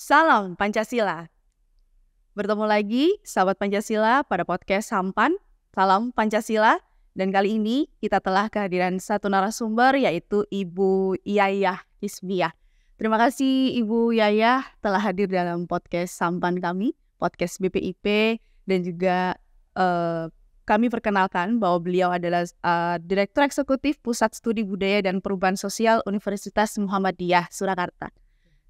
Salam Pancasila. Bertemu lagi sahabat Pancasila pada podcast Sampan Salam Pancasila. Dan kali ini kita telah kehadiran satu narasumber yaitu Ibu Yayah Hisbiah. Terima kasih Ibu Yayah telah hadir dalam podcast Sampan kami, podcast BPIP, dan juga kami perkenalkan bahwa beliau adalah Direktur Eksekutif Pusat Studi Budaya dan Perubahan Sosial Universitas Muhammadiyah Surakarta.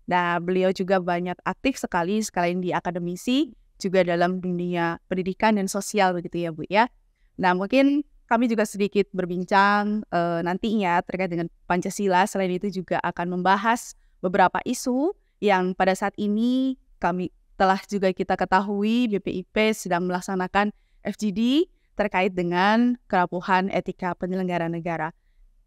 Nah, beliau juga banyak aktif sekali selain di akademisi, juga dalam dunia pendidikan dan sosial begitu ya Bu ya. Nah, mungkin kami juga sedikit berbincang nantinya terkait dengan Pancasila. Selain itu juga akan membahas beberapa isu yang pada saat ini kami telah juga kita ketahui BPIP sedang melaksanakan FGD terkait dengan kerapuhan etika penyelenggara negara.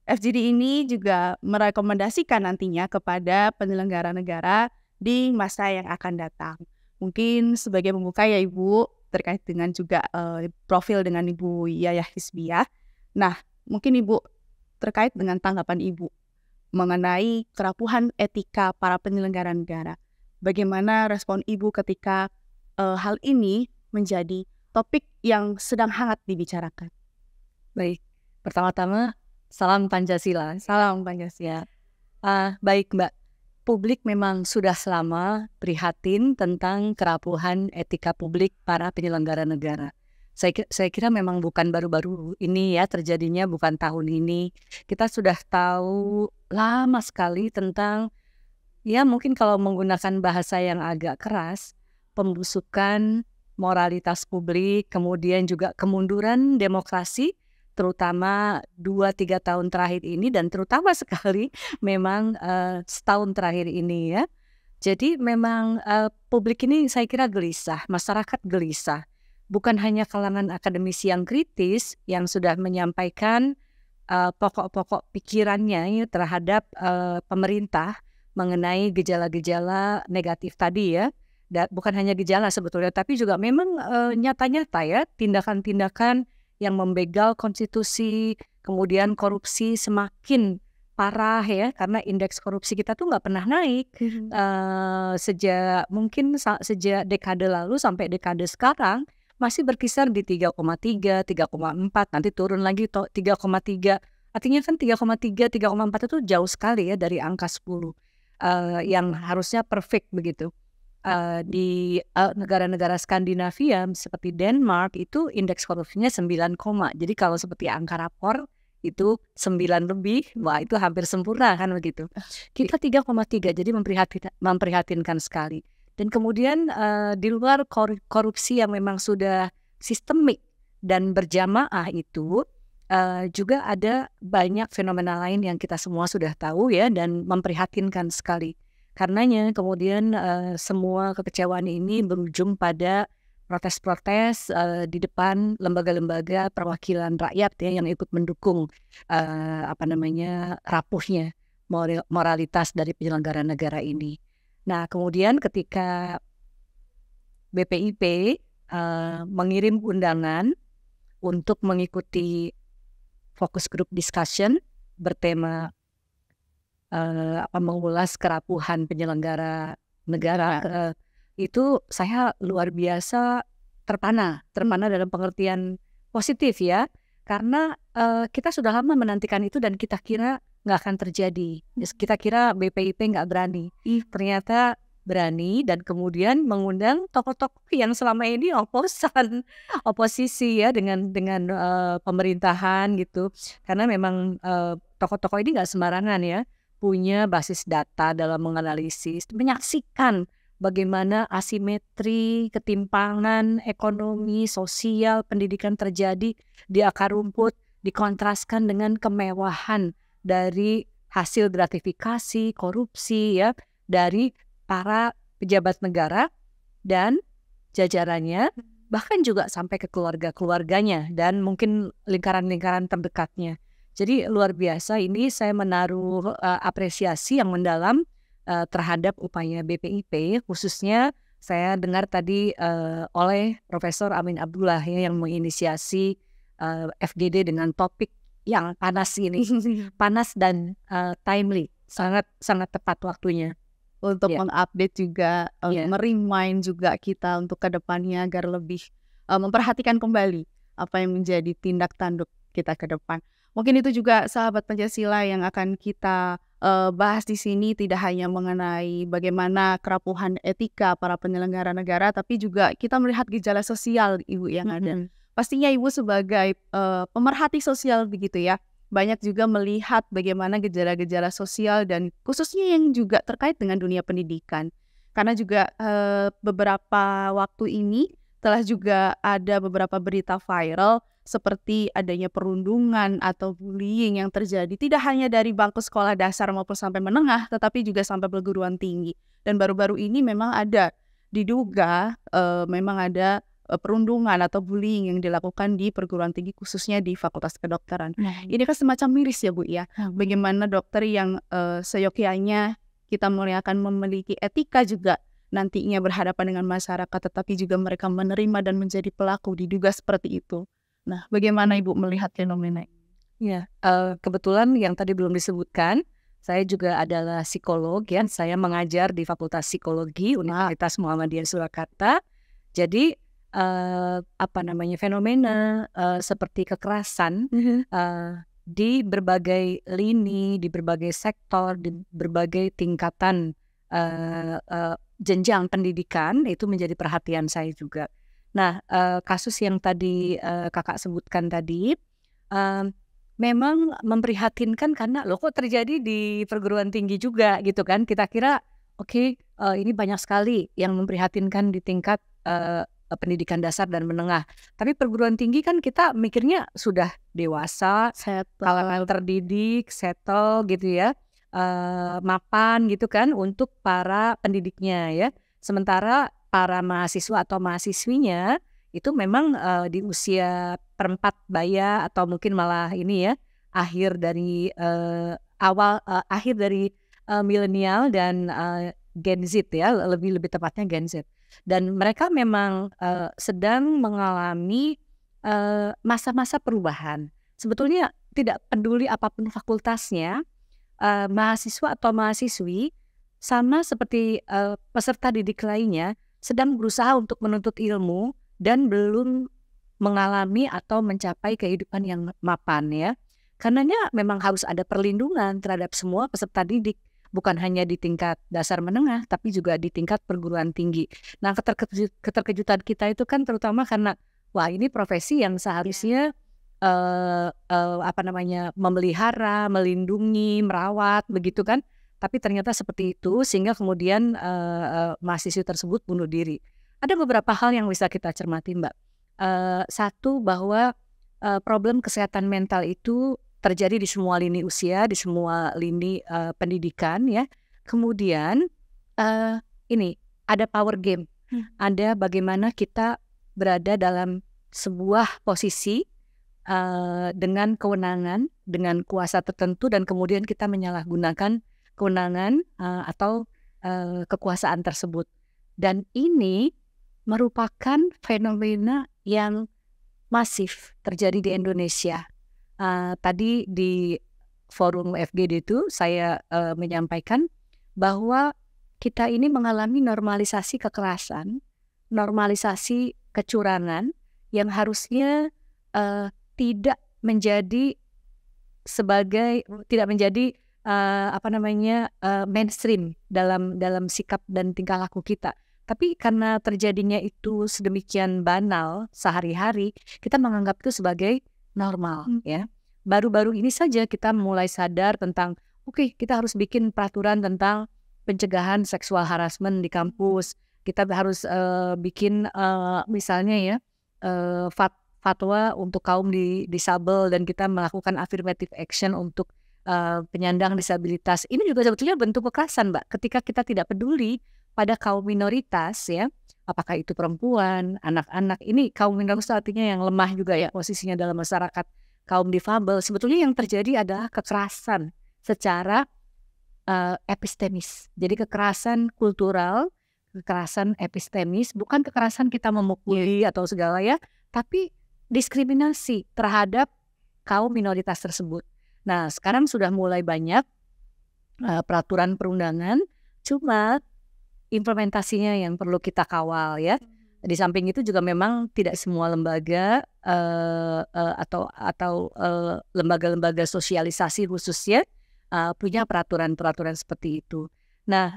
FGD ini juga merekomendasikan nantinya kepada penyelenggara negara di masa yang akan datang. Mungkin sebagai pembuka ya Ibu, terkait dengan juga profil dengan Ibu Yayah Hisbiah. Nah, mungkin Ibu terkait dengan tanggapan Ibu mengenai kerapuhan etika para penyelenggara negara. Bagaimana respon Ibu ketika hal ini menjadi topik yang sedang hangat dibicarakan? Baik, pertama-tama salam Pancasila. Salam Pancasila. Baik Mbak, publik memang sudah lama prihatin tentang kerapuhan etika publik para penyelenggara negara. Saya kira memang bukan baru-baru ini ya terjadinya, bukan tahun ini. Kita sudah tahu lama sekali tentang, ya mungkin kalau menggunakan bahasa yang agak keras, pembusukan moralitas publik, kemudian juga kemunduran demokrasi, terutama 2-3 tahun terakhir ini, dan terutama sekali memang setahun terakhir ini ya. Jadi memang publik ini saya kira gelisah, masyarakat gelisah. Bukan hanya kalangan akademisi yang kritis yang sudah menyampaikan pokok-pokok pikirannya ya, terhadap pemerintah mengenai gejala-gejala negatif tadi ya. Bukan hanya gejala sebetulnya, tapi juga memang nyata-nyata ya tindakan-tindakan yang membegal konstitusi, kemudian korupsi semakin parah ya, karena indeks korupsi kita tuh nggak pernah naik sejak dekade lalu sampai dekade sekarang masih berkisar di 3,3, 3,4, nanti turun lagi 3,3. Artinya kan 3,3, 3,4 itu jauh sekali ya dari angka 10 yang harusnya perfect begitu. Di negara-negara Skandinavia seperti Denmark itu indeks korupsinya 9, jadi kalau seperti angka rapor itu 9 lebih, wah itu hampir sempurna kan begitu. Kita 3,3, jadi memprihatinkan sekali. Dan kemudian di luar korupsi yang memang sudah sistemik dan berjamaah itu juga ada banyak fenomena lain yang kita semua sudah tahu ya dan memprihatinkan sekali. Karenanya kemudian semua kekecewaan ini berujung pada protes-protes di depan lembaga-lembaga perwakilan rakyat ya yang ikut mendukung rapuhnya moralitas dari penyelenggara negara ini. Nah kemudian ketika BPIP mengirim undangan untuk mengikuti focus group discussion bertema mengulas kerapuhan penyelenggara negara, itu saya luar biasa terpana dalam pengertian positif ya, karena kita sudah lama menantikan itu dan kita kira nggak akan terjadi. Kita kira BPIP nggak berani, ternyata berani dan kemudian mengundang tokoh-tokoh yang selama ini oposisi ya dengan pemerintahan gitu, karena memang tokoh-tokoh ini nggak sembarangan ya, punya basis data dalam menganalisis, menyaksikan bagaimana asimetri, ketimpangan ekonomi, sosial, pendidikan terjadi di akar rumput, dikontraskan dengan kemewahan dari hasil gratifikasi, korupsi ya, dari para pejabat negara dan jajarannya, bahkan juga sampai ke keluarga-keluarganya dan mungkin lingkaran-lingkaran terdekatnya. Jadi luar biasa ini saya menaruh apresiasi yang mendalam terhadap upaya BPIP, khususnya saya dengar tadi oleh Profesor Amin Abdullah ya, yang menginisiasi FGD dengan topik yang panas ini, panas dan timely, sangat tepat waktunya. untuk mengupdate juga, merimain juga kita untuk ke depannya agar lebih memperhatikan kembali apa yang menjadi tindak tanduk kita ke depan. Mungkin itu juga sahabat Pancasila yang akan kita bahas di sini, tidak hanya mengenai bagaimana kerapuhan etika para penyelenggara negara, tapi juga kita melihat gejala sosial Ibu yang ada. Pastinya Ibu sebagai pemerhati sosial begitu ya, banyak juga melihat bagaimana gejala-gejala sosial dan khususnya yang juga terkait dengan dunia pendidikan. Karena juga beberapa waktu ini telah juga ada beberapa berita viral seperti adanya perundungan atau bullying yang terjadi tidak hanya dari bangku sekolah dasar maupun sampai menengah, tetapi juga sampai perguruan tinggi. Dan baru-baru ini memang ada diduga memang ada perundungan atau bullying yang dilakukan di perguruan tinggi khususnya di Fakultas Kedokteran. Ini kan semacam miris ya Bu ya, bagaimana dokter yang seyogyanya kita mulai akan memiliki etika juga nantinya berhadapan dengan masyarakat, tetapi juga mereka menerima dan menjadi pelaku diduga seperti itu. Nah, bagaimana Ibu melihat fenomena ini? Ya, kebetulan yang tadi belum disebutkan, saya juga adalah psikolog ya. Saya mengajar di Fakultas Psikologi Universitas Muhammadiyah Surakarta. Jadi fenomena seperti kekerasan di berbagai lini, di berbagai sektor, di berbagai tingkatan jenjang pendidikan itu menjadi perhatian saya juga. Nah, kasus yang tadi kakak sebutkan tadi memang memprihatinkan karena loh kok terjadi di perguruan tinggi juga gitu kan. Kita kira ini banyak sekali yang memprihatinkan di tingkat pendidikan dasar dan menengah. Tapi perguruan tinggi kan kita mikirnya sudah dewasa, kalangan terdidik, settle gitu ya, mapan gitu kan untuk para pendidiknya ya. Sementara para mahasiswa atau mahasiswinya itu memang di usia perempat baya atau mungkin malah ini ya akhir dari milenial dan Gen Z ya, lebih tepatnya Gen Z. Dan mereka memang sedang mengalami masa-masa perubahan. Sebetulnya tidak peduli apapun fakultasnya, mahasiswa atau mahasiswi sama seperti peserta didik lainnya sedang berusaha untuk menuntut ilmu dan belum mengalami atau mencapai kehidupan yang mapan ya. Karenanya memang harus ada perlindungan terhadap semua peserta didik, bukan hanya di tingkat dasar menengah tapi juga di tingkat perguruan tinggi. Nah, keterkejutan kita itu kan terutama karena ini profesi yang seharusnya memelihara, melindungi, merawat begitu kan. Tapi ternyata seperti itu sehingga kemudian mahasiswa tersebut bunuh diri. Ada beberapa hal yang bisa kita cermati Mbak. Satu bahwa problem kesehatan mental itu terjadi di semua lini usia, di semua lini pendidikan ya. Kemudian ini ada power game, ada bagaimana kita berada dalam sebuah posisi dengan kewenangan, dengan kuasa tertentu dan kemudian kita menyalahgunakan kewenangan atau kekuasaan tersebut. Dan ini merupakan fenomena yang masif terjadi di Indonesia. Tadi di forum FGD itu saya menyampaikan bahwa kita ini mengalami normalisasi kekerasan, normalisasi kecurangan yang harusnya tidak menjadi mainstream dalam sikap dan tingkah laku kita. Tapi karena terjadinya itu sedemikian banal sehari-hari, kita menganggap itu sebagai normal ya. Baru-baru ini saja kita mulai sadar tentang kita harus bikin peraturan tentang pencegahan seksual harassment di kampus. Kita harus bikin misalnya ya fatwa untuk kaum disabel dan kita melakukan affirmative action untuk penyandang disabilitas. Ini juga sebetulnya bentuk kekerasan Mbak, ketika kita tidak peduli pada kaum minoritas ya, apakah itu perempuan, anak-anak. Ini kaum minoritas artinya yang lemah juga ya posisinya dalam masyarakat, kaum difabel. Sebetulnya yang terjadi adalah kekerasan secara epistemis. Jadi kekerasan kultural, kekerasan epistemis, bukan kekerasan kita memukuli atau segala ya, tapi diskriminasi terhadap kaum minoritas tersebut. Nah, sekarang sudah mulai banyak peraturan perundangan, Cuma implementasinya yang perlu kita kawal ya. Di samping itu juga memang tidak semua lembaga atau lembaga-lembaga sosialisasi khususnya punya peraturan-peraturan seperti itu. Nah,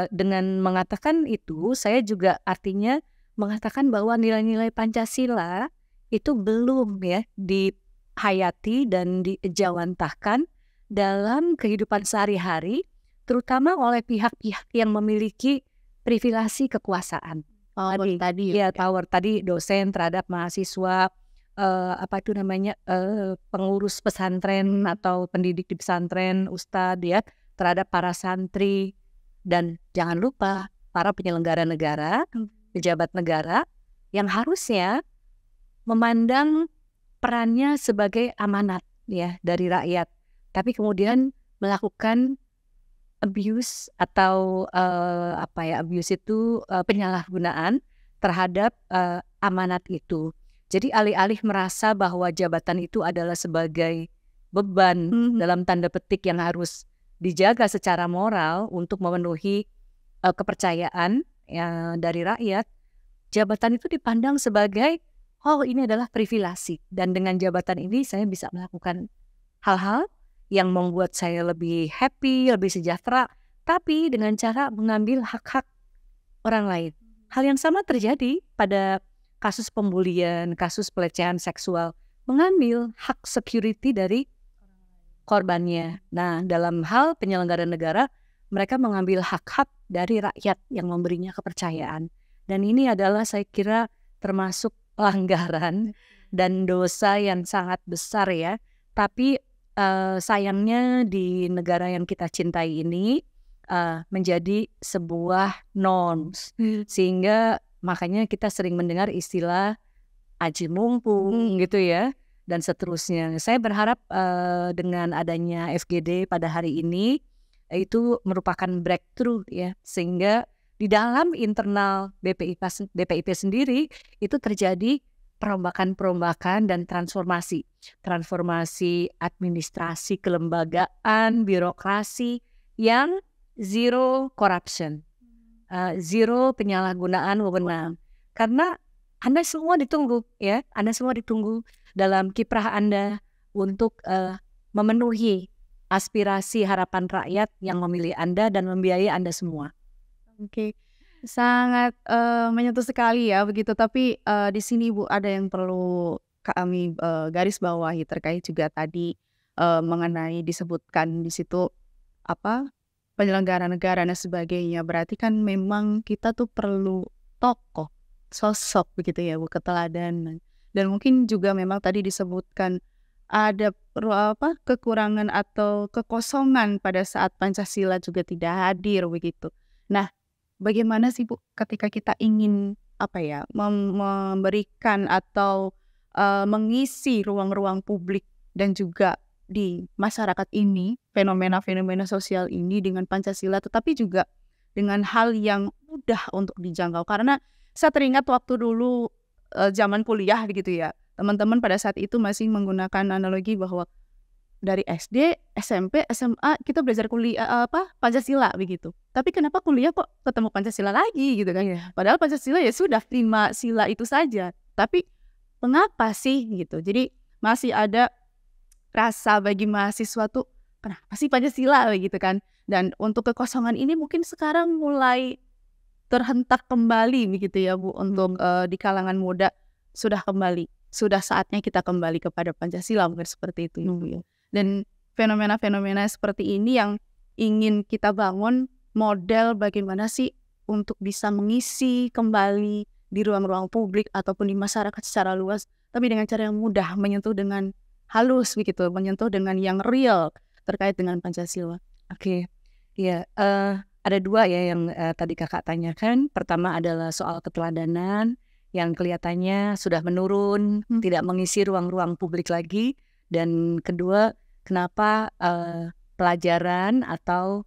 dengan mengatakan itu, saya juga artinya mengatakan bahwa nilai-nilai Pancasila itu belum ya dihayati dan dijawantahkan dalam kehidupan sehari-hari, terutama oleh pihak-pihak yang memiliki privilege kekuasaan. Tadi Ya, power tadi dosen terhadap mahasiswa, pengurus pesantren atau pendidik di pesantren, ustadz ya, terhadap para santri, dan jangan lupa para penyelenggara negara, pejabat negara yang harusnya memandang perannya sebagai amanat ya dari rakyat, tapi kemudian melakukan abuse atau abuse itu penyalahgunaan terhadap amanat itu. Jadi alih-alih merasa bahwa jabatan itu adalah sebagai beban dalam tanda petik yang harus dijaga secara moral untuk memenuhi kepercayaan dari rakyat, jabatan itu dipandang sebagai ini adalah privilege, dan dengan jabatan ini saya bisa melakukan hal-hal yang membuat saya lebih happy, lebih sejahtera, tapi dengan cara mengambil hak-hak orang lain. Hal yang sama terjadi pada kasus pembulian, kasus pelecehan seksual, mengambil hak security dari korbannya. Nah, dalam hal penyelenggara negara, mereka mengambil hak-hak dari rakyat yang memberinya kepercayaan. Dan ini adalah saya kira termasuk pelanggaran dan dosa yang sangat besar ya. Tapi sayangnya di negara yang kita cintai ini menjadi sebuah norms, sehingga makanya kita sering mendengar istilah aji mumpung gitu ya, dan seterusnya. Saya berharap dengan adanya FGD pada hari ini itu merupakan breakthrough ya, sehingga di dalam internal BPIP sendiri itu terjadi perombakan-perombakan dan transformasi administrasi, kelembagaan, birokrasi yang zero corruption, zero penyalahgunaan wewenang. Karena Anda semua ditunggu ya, Anda semua ditunggu dalam kiprah Anda untuk memenuhi aspirasi harapan rakyat yang memilih Anda dan membiayai Anda semua. Oke. Sangat menyentuh sekali ya begitu, tapi di sini Bu ada yang perlu kami garis bawahi terkait juga tadi mengenai disebutkan di situ penyelenggara negara dan sebagainya. Berarti kan memang kita tuh perlu tokoh, sosok begitu ya Bu, keteladanan. Dan mungkin juga memang tadi disebutkan ada kekurangan atau kekosongan pada saat Pancasila juga tidak hadir begitu. Nah, bagaimana sih Bu ketika kita ingin memberikan atau mengisi ruang-ruang publik dan juga di masyarakat ini, fenomena-fenomena sosial ini dengan Pancasila, tetapi juga dengan hal yang mudah untuk dijangkau. Karena saya teringat waktu dulu zaman kuliah begitu ya, teman-teman pada saat itu masih menggunakan analogi bahwa dari SD, SMP, SMA kita belajar Pancasila begitu. Tapi kenapa kuliah kok ketemu Pancasila lagi gitu kan? Padahal Pancasila ya sudah 5 sila itu saja. Tapi mengapa sih gitu? Jadi masih ada rasa bagi mahasiswa tuh kenapa sih Pancasila begitu kan? Dan untuk kekosongan ini mungkin sekarang mulai terhentak kembali begitu ya Bu, untuk di kalangan muda sudah saatnya kita kembali kepada Pancasila, mungkin seperti itu Bu ya. Dan fenomena-fenomena seperti ini yang ingin kita bangun model bagaimana sih untuk bisa mengisi kembali di ruang-ruang publik ataupun di masyarakat secara luas, tapi dengan cara yang mudah, menyentuh dengan halus begitu, menyentuh dengan yang real terkait dengan Pancasila. Oke, ya ada dua ya yang tadi kakak tanyakan. Pertama adalah soal keteladanan yang kelihatannya sudah menurun, tidak mengisi ruang-ruang publik lagi. Dan kedua, kenapa pelajaran atau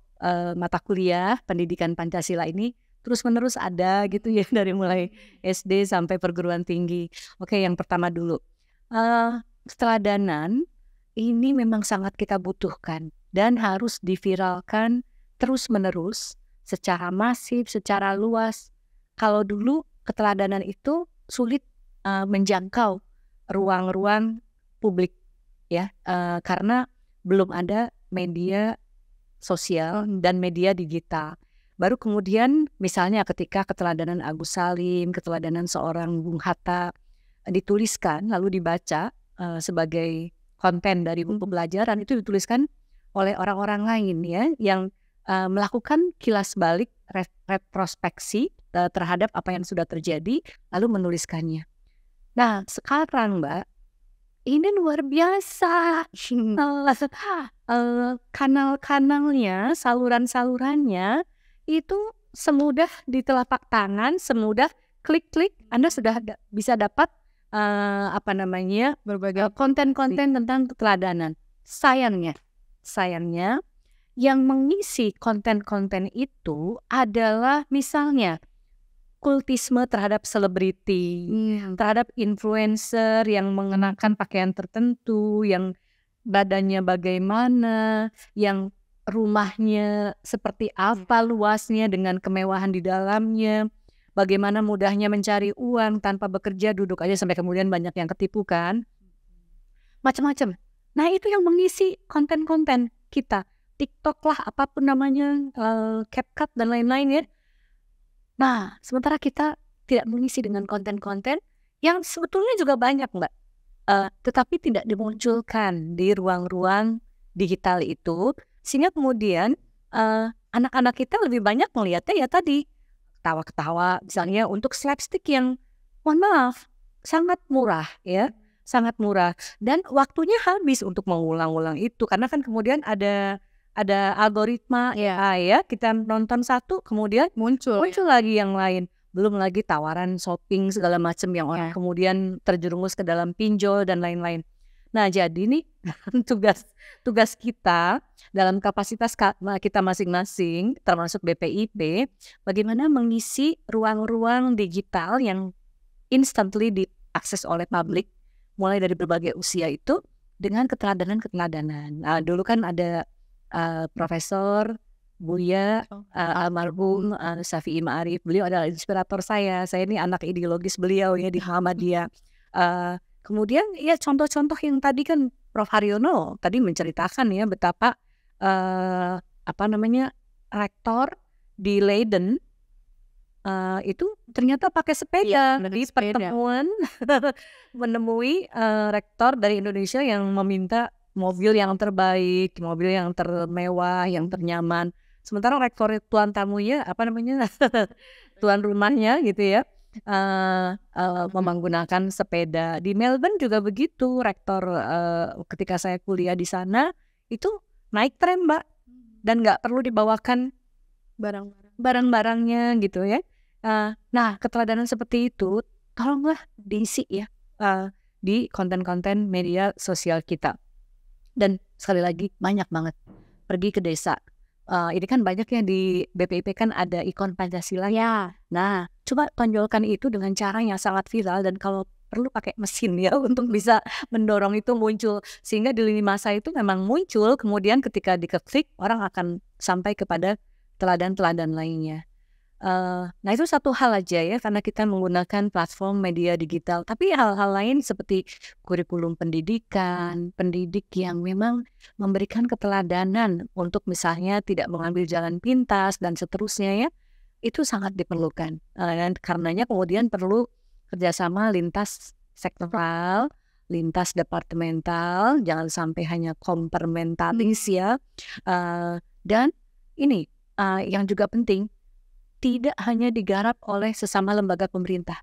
mata kuliah pendidikan Pancasila ini terus-menerus ada gitu ya, dari mulai SD sampai perguruan tinggi. Oke, yang pertama dulu, keteladanan ini memang sangat kita butuhkan dan harus diviralkan terus-menerus secara masif, secara luas. Kalau dulu keteladanan itu sulit menjangkau ruang-ruang publik ya, karena belum ada media sosial dan media digital. Baru kemudian misalnya ketika keteladanan Agus Salim, keteladanan seorang Bung Hatta dituliskan lalu dibaca sebagai konten dari buku pelajaran, itu dituliskan oleh orang-orang lain ya yang melakukan kilas balik retrospeksi terhadap apa yang sudah terjadi lalu menuliskannya. Nah sekarang Mbak, ini luar biasa. Kanal-kanalnya, saluran-salurannya itu semudah di telapak tangan, semudah klik-klik, Anda sudah bisa dapat berbagai konten-konten tentang keteladanan. Sayangnya yang mengisi konten-konten itu adalah misalnya kultisme terhadap selebriti, terhadap influencer yang mengenakan pakaian tertentu, yang badannya bagaimana, yang rumahnya seperti apa luasnya dengan kemewahan di dalamnya, bagaimana mudahnya mencari uang tanpa bekerja, duduk aja sampai kemudian banyak yang ketipu kan, macam-macam. Nah itu yang mengisi konten-konten kita, TikTok lah, apapun namanya, CapCut dan lain-lain ya. Nah, sementara kita tidak mengisi dengan konten-konten yang sebetulnya juga banyak, Mbak. Tetapi tidak dimunculkan di ruang-ruang digital itu, sehingga kemudian anak-anak kita lebih banyak melihatnya ya tadi, ketawa-ketawa, misalnya untuk slapstick yang, mohon maaf, sangat murah ya, sangat murah. Dan waktunya habis untuk mengulang-ulang itu, karena kan kemudian ada algoritma ya, kita nonton satu kemudian muncul lagi yang lain, belum lagi tawaran shopping segala macam yang orang kemudian terjerumus ke dalam pinjol dan lain-lain. Nah jadi nih tugas kita dalam kapasitas kita masing-masing termasuk BPIP, bagaimana mengisi ruang-ruang digital yang instantly diakses oleh publik mulai dari berbagai usia itu dengan keteladanan. Nah dulu kan ada Profesor Buya almarhum Syafi'i Ma'arif, beliau adalah inspirator saya ini anak ideologis beliau ya di Muhammadiyah. Kemudian ya contoh-contoh yang tadi kan Prof Haryono tadi menceritakan ya betapa rektor di Leiden itu ternyata pakai sepeda di pertemuan menemui rektor dari Indonesia yang meminta mobil yang terbaik, mobil yang termewah, yang ternyaman. Sementara rektor tuan tamunya tuan rumahnya gitu ya, menggunakan sepeda. Di Melbourne juga begitu, rektor ketika saya kuliah di sana itu naik tram Mbak, dan nggak perlu dibawakan barang-barangnya gitu ya. Nah keteladanan seperti itu tolonglah diisi ya di konten-konten media sosial kita. Dan sekali lagi banyak banget pergi ke desa. Ini kan banyak yang di BPIP kan ada ikon Pancasila ya. Nah coba tonjolkan itu dengan cara yang sangat viral, dan kalau perlu pakai mesin ya untuk bisa mendorong itu muncul, sehingga di lini masa itu memang muncul, kemudian ketika diklik orang akan sampai kepada teladan-teladan lainnya. Nah itu satu hal aja ya, karena kita menggunakan platform media digital. Tapi hal-hal lain seperti kurikulum pendidikan, pendidik yang memang memberikan keteladanan untuk misalnya tidak mengambil jalan pintas dan seterusnya ya, itu sangat diperlukan. Dan karenanya kemudian perlu kerjasama lintas sektoral, lintas departemental, jangan sampai hanya komparmentalis ya. Dan ini yang juga penting, tidak hanya digarap oleh sesama lembaga pemerintah,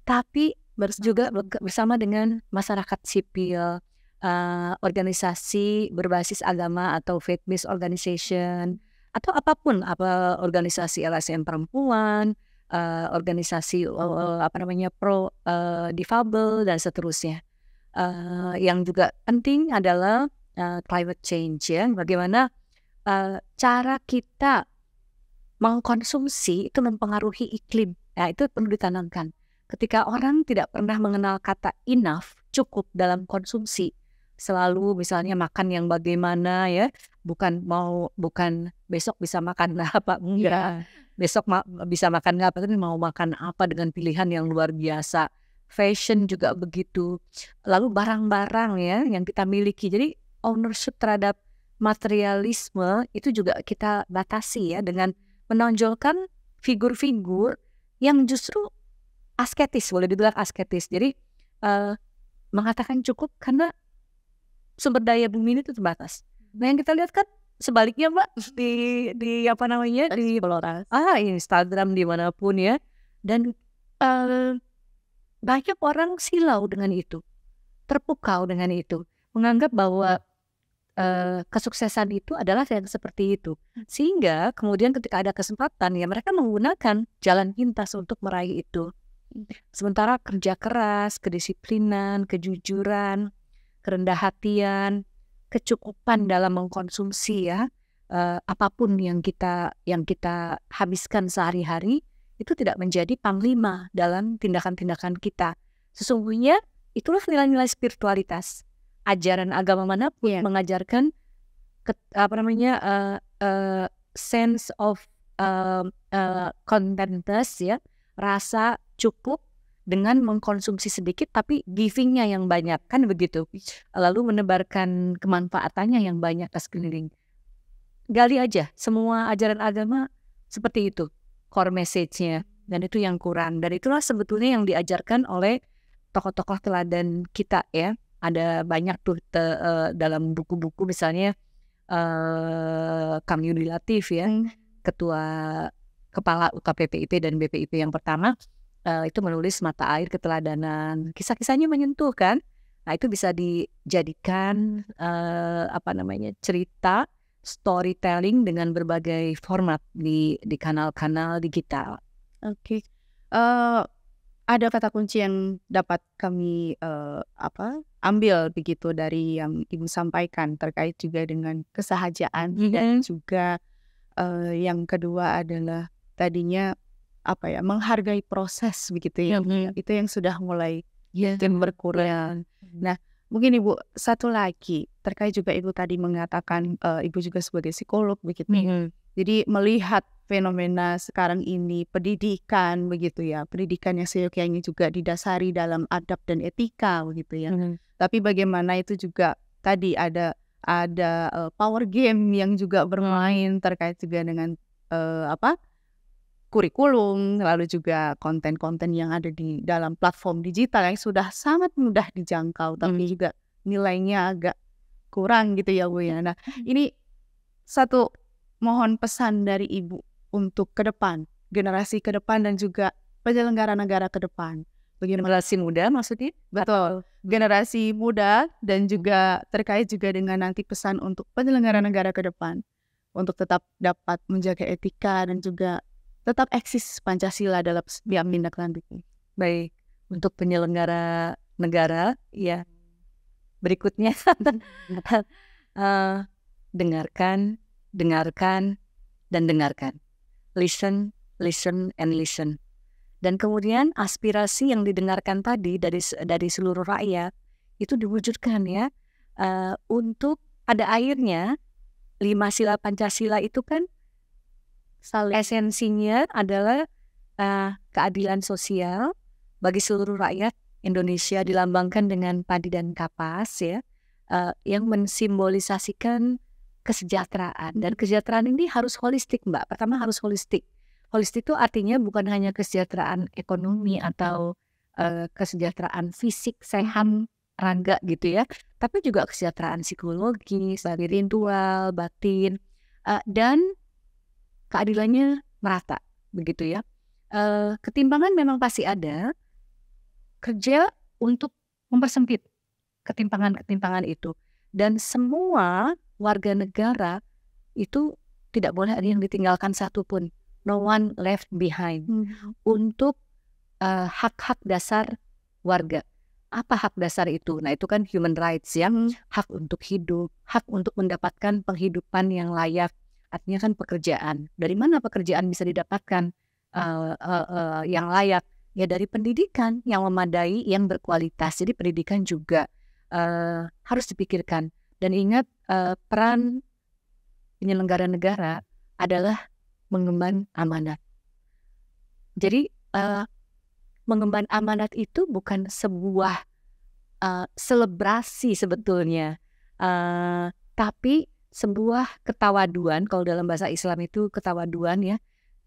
tapi juga bersama dengan masyarakat sipil, organisasi berbasis agama atau faith-based organization, atau apapun, organisasi LSM perempuan, organisasi pro difabel dan seterusnya. Yang juga penting adalah climate change ya, bagaimana cara kita mengkonsumsi itu mempengaruhi iklim. Ya, itu perlu ditanamkan. Ketika orang tidak pernah mengenal kata enough, cukup dalam konsumsi, selalu misalnya makan yang bagaimana ya, bukan besok bisa makan apa enggak, besok bisa makan apa, tapi mau makan apa dengan pilihan yang luar biasa. Fashion juga begitu. Lalu barang-barang ya yang kita miliki. Jadi ownership terhadap materialisme itu juga kita batasi ya dengan menonjolkan figur-figur yang justru asketis, boleh dibilang asketis. Jadi mengatakan cukup karena sumber daya bumi ini itu terbatas. Nah yang kita lihat kan sebaliknya Mbak, di apa namanya, di Instagram dimanapun ya, dan banyak orang silau dengan itu, terpukau dengan itu, menganggap bahwa kesuksesan itu adalah yang seperti itu, sehingga kemudian ketika ada kesempatan ya mereka menggunakan jalan pintas untuk meraih itu. Sementara kerja keras, kedisiplinan, kejujuran, kerendah hatian, kecukupan dalam mengkonsumsi ya, apapun yang kita habiskan sehari-hari itu tidak menjadi panglima dalam tindakan-tindakan kita. Sesungguhnya itulah nilai-nilai spiritualitas. Ajaran agama manapun mengajarkan sense of contentness ya, rasa cukup dengan mengkonsumsi sedikit tapi givingnya yang banyak, kan begitu. Lalu menebarkan kemanfaatannya yang banyak ke sekeliling. Gali aja semua ajaran agama seperti itu core message-nya, dan itu yang kurang, dan itulah sebetulnya yang diajarkan oleh tokoh-tokoh teladan kita ya. Ada banyak tuh dalam buku-buku, misalnya Kang Yudi Latif ya, kepala UKPPIP dan BPIP yang pertama, itu menulis Mata Air Keteladanan. Kisah-kisahnya menyentuh kan. Nah itu bisa dijadikan cerita storytelling dengan berbagai format di kanal-kanal digital. Oke. Ada kata kunci yang dapat kami ambil begitu dari yang Ibu sampaikan terkait juga dengan kesahajaan, dan juga yang kedua adalah tadinya menghargai proses begitu ya. Itu yang sudah mulai berkurang. Nah mungkin Ibu satu lagi terkait juga Ibu tadi mengatakan Ibu juga sebagai psikolog begitu. Jadi melihat fenomena sekarang ini, pendidikan begitu ya, pendidikan yang seyogyanya juga didasari dalam adab dan etika begitu ya. Tapi bagaimana itu juga tadi ada power game yang juga bermain terkait juga dengan kurikulum, lalu juga konten-konten yang ada di dalam platform digital yang sudah sangat mudah dijangkau, tapi juga nilainya agak kurang gitu ya Bu ya. Nah ini satu mohon pesan dari Ibu untuk ke depan, generasi ke depan dan juga penyelenggara negara ke depan. Generasi muda maksudnya? Betul, generasi muda dan juga terkait juga dengan nanti pesan untuk penyelenggara negara ke depan untuk tetap dapat menjaga etika dan juga tetap eksis Pancasila dalam setiap tindaklantipnya. Baik, untuk penyelenggara negara ya berikutnya dengarkan dan dengarkan. Listen, and listen. Dan kemudian aspirasi yang didengarkan tadi dari seluruh rakyat itu diwujudkan ya, untuk pada akhirnya 5 sila Pancasila itu kan esensinya adalah keadilan sosial bagi seluruh rakyat Indonesia, dilambangkan dengan padi dan kapas ya, yang mensimbolisasikan kesejahteraan. Dan kesejahteraan ini harus holistik Mbak. Pertama harus holistik. Holistik itu artinya bukan hanya kesejahteraan ekonomi atau kesejahteraan fisik, sehat, raga gitu ya, tapi juga kesejahteraan psikologis, spiritual, batin, dan keadilannya merata begitu ya. Ketimpangan memang pasti ada. Kerja untuk mempersempit ketimpangan itu, dan semua warga negara itu tidak boleh ada yang ditinggalkan satupun, no one left behind, untuk hak-hak dasar warga. Apa hak dasar itu? Nah itu kan human rights ya, hak untuk hidup, hak untuk mendapatkan penghidupan yang layak. Artinya kan pekerjaan. Dari mana pekerjaan bisa didapatkan yang layak? Ya dari pendidikan yang memadai, yang berkualitas. Jadi pendidikan juga harus dipikirkan. Dan ingat, peran penyelenggara negara adalah mengemban amanat. Jadi mengemban amanat itu bukan sebuah selebrasi sebetulnya, tapi sebuah ketawaduan. Kalau dalam bahasa Islam itu ketawaduan ya,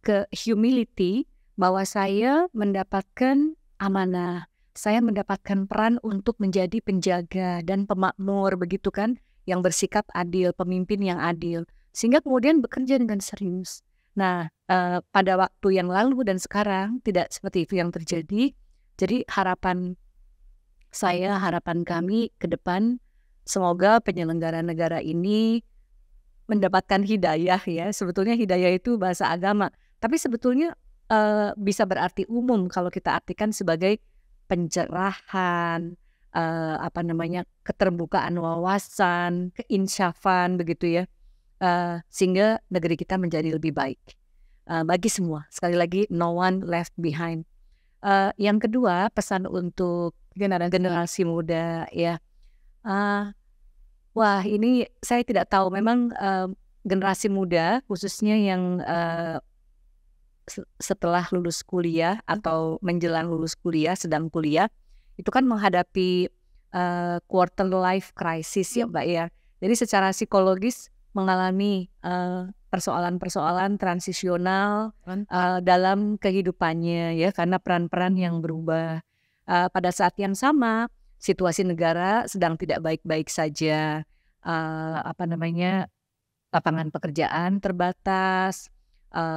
ke humility, bahwa saya mendapatkan amanah, saya mendapatkan peran untuk menjadi penjaga dan pemakmur, begitu kan, yang bersikap adil, pemimpin yang adil, sehingga kemudian bekerja dengan serius. Nah, pada waktu yang lalu dan sekarang tidak seperti itu yang terjadi. Jadi harapan saya, harapan kami ke depan, semoga penyelenggara negara ini mendapatkan hidayah ya. Sebetulnya hidayah itu bahasa agama, tapi sebetulnya bisa berarti umum kalau kita artikan sebagai pencerahan, keterbukaan wawasan, keinsyafan begitu ya, sehingga negeri kita menjadi lebih baik bagi semua. Sekali lagi, no one left behind. Yang kedua, pesan untuk generasi muda ya. Wah, ini saya tidak tahu. Memang generasi muda, khususnya yang setelah lulus kuliah atau menjelang lulus kuliah, sedang kuliah, itu kan menghadapi quarter life crisis ya Mbak ya. Jadi secara psikologis mengalami persoalan-persoalan transisional dalam kehidupannya ya, karena peran-peran yang berubah. Pada saat yang sama, situasi negara sedang tidak baik-baik saja. Lapangan pekerjaan terbatas,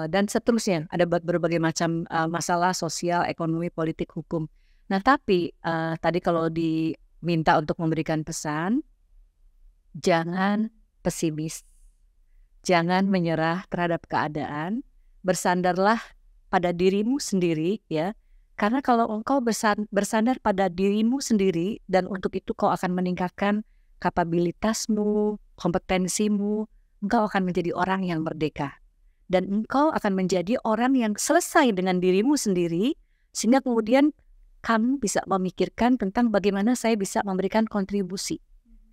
dan seterusnya. Ada berbagai macam masalah sosial, ekonomi, politik, hukum. Nah, tapi tadi kalau diminta untuk memberikan pesan, jangan pesimis, jangan menyerah terhadap keadaan, bersandarlah pada dirimu sendiri ya. Karena kalau engkau bersandar pada dirimu sendiri, dan untuk itu kau akan meningkatkan kapabilitasmu, kompetensimu, engkau akan menjadi orang yang merdeka. Dan engkau akan menjadi orang yang selesai dengan dirimu sendiri, sehingga kemudian kamu bisa memikirkan tentang bagaimana saya bisa memberikan kontribusi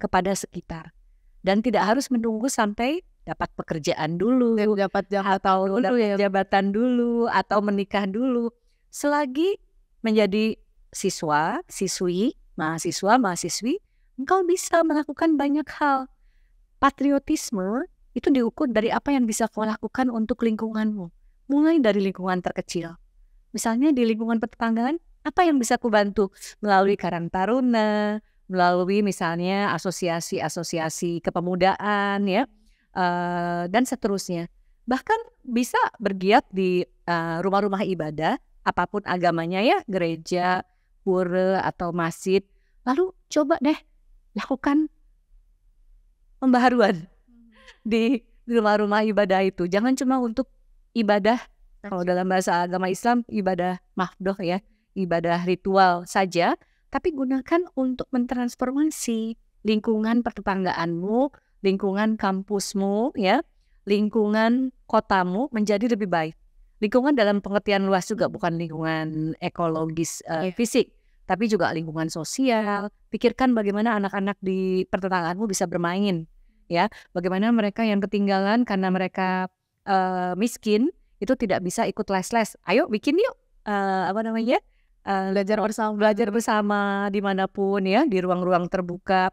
kepada sekitar. Dan tidak harus menunggu sampai dapat pekerjaan dulu, dapat jabatan dulu, atau menikah dulu. Selagi menjadi siswa, siswi, mahasiswi, engkau bisa melakukan banyak hal. Patriotisme itu diukur dari apa yang bisa kau lakukan untuk lingkunganmu. Mulai dari lingkungan terkecil. Misalnya di lingkungan pertetanggaan, apa yang bisa kau bantu? Melalui Karang Taruna, melalui misalnya asosiasi-asosiasi kepemudaan ya, dan seterusnya. Bahkan bisa bergiat di rumah-rumah ibadah, apapun agamanya ya, gereja, pura atau masjid. Lalu coba deh lakukan pembaharuan di rumah-rumah ibadah itu. Jangan cuma untuk ibadah, kalau dalam bahasa agama Islam ibadah mahdoh ya, ibadah ritual saja, tapi gunakan untuk mentransformasi lingkungan pertetanggaanmu, lingkungan kampusmu ya, lingkungan kotamu menjadi lebih baik. Lingkungan dalam pengertian luas juga, bukan lingkungan ekologis fisik, tapi juga lingkungan sosial. Pikirkan bagaimana anak-anak di pertetanggaanmu bisa bermain ya, bagaimana mereka yang ketinggalan karena mereka miskin itu tidak bisa ikut les-les. Ayo bikin yuk belajar bersama dimanapun ya, di ruang-ruang terbuka,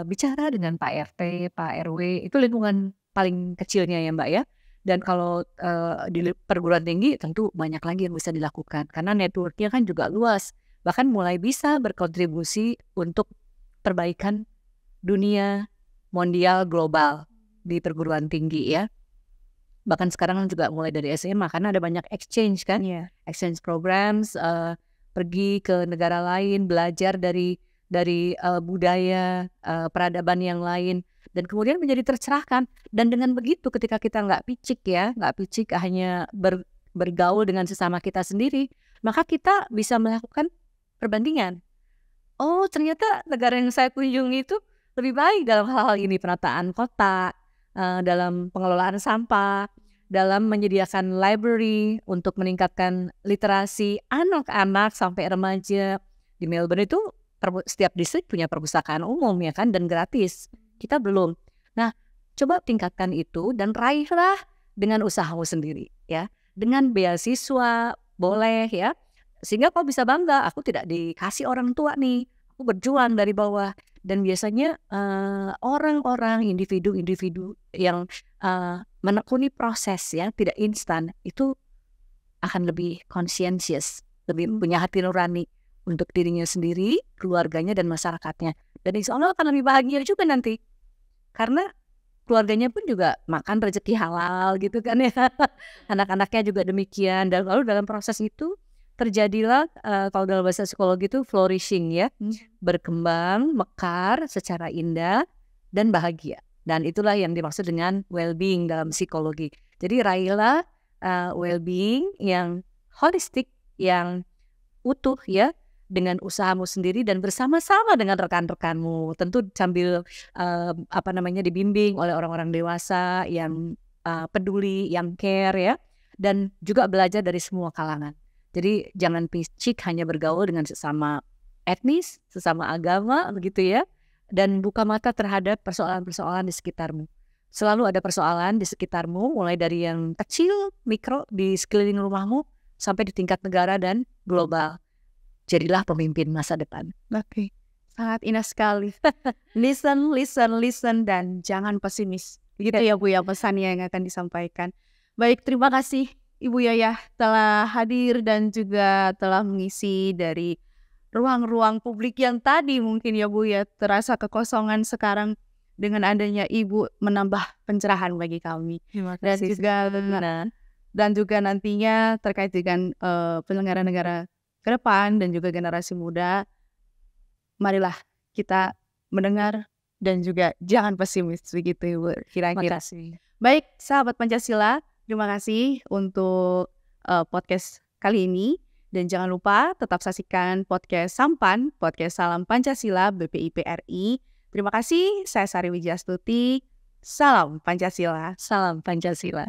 bicara dengan Pak RT, Pak RW, itu lingkungan paling kecilnya ya Mbak ya. Dan kalau di perguruan tinggi tentu banyak lagi yang bisa dilakukan, karena networknya kan juga luas, bahkan mulai bisa berkontribusi untuk perbaikan dunia mondial global di perguruan tinggi ya. Bahkan sekarang juga mulai dari SMA, karena ada banyak exchange kan, exchange programs, pergi ke negara lain, belajar dari budaya, peradaban yang lain, dan kemudian menjadi tercerahkan. Dan dengan begitu ketika kita nggak picik hanya bergaul dengan sesama kita sendiri, maka kita bisa melakukan perbandingan. Oh, ternyata negara yang saya kunjungi itu lebih baik dalam hal-hal ini, penataan kota, dalam pengelolaan sampah, dalam menyediakan library untuk meningkatkan literasi anak-anak sampai remaja. Di Melbourne itu setiap distrik punya perpustakaan umum ya kan, dan gratis. Kita belum. Nah, coba tingkatkan itu dan raihlah dengan usahamu sendiri ya. Dengan beasiswa boleh ya. Sehingga kau bisa bangga, aku tidak dikasih orang tua nih. Aku berjuang dari bawah. Dan biasanya orang-orang, individu-individu yang menekuni proses ya, tidak instan, itu akan lebih conscientious, lebih punya hati nurani untuk dirinya sendiri, keluarganya, dan masyarakatnya. Dan insya Allah akan lebih bahagia juga nanti. Karena keluarganya pun juga makan rezeki halal gitu kan ya. Anak-anaknya juga demikian. Dan lalu dalam proses itu terjadilah kalau dalam bahasa psikologi itu flourishing ya. Berkembang, mekar secara indah dan bahagia. Dan itulah yang dimaksud dengan well-being dalam psikologi. Jadi raihlah well-being yang holistik, yang utuh ya, dengan usahamu sendiri dan bersama-sama dengan rekan-rekanmu. Tentu sambil dibimbing oleh orang-orang dewasa yang peduli, yang care ya, dan juga belajar dari semua kalangan. Jadi jangan picik hanya bergaul dengan sesama etnis, sesama agama begitu ya, dan buka mata terhadap persoalan-persoalan di sekitarmu. Selalu ada persoalan di sekitarmu, mulai dari yang kecil, mikro di sekeliling rumahmu sampai di tingkat negara dan global. Jadilah pemimpin masa depan. Oke, sangat indah sekali. Listen, listen, listen, dan jangan pesimis. Begitu ya Bu ya pesannya yang akan disampaikan. Baik, terima kasih Ibu Yayah telah hadir dan juga telah mengisi dari ruang-ruang publik yang tadi mungkin ya Bu ya terasa kekosongan, sekarang dengan adanya Ibu menambah pencerahan bagi kami. Terima kasih. Dan juga nantinya terkait dengan penyelenggara negara ke depan dan juga generasi muda, marilah kita mendengar dan juga jangan pesimis begitu Ibu kira-kira. Baik, sahabat Pancasila, terima kasih untuk podcast kali ini. Dan jangan lupa tetap saksikan podcast Sampan, podcast Salam Pancasila BPIP RI. Terima kasih, saya Sari Wijastuti. Salam Pancasila. Salam Pancasila.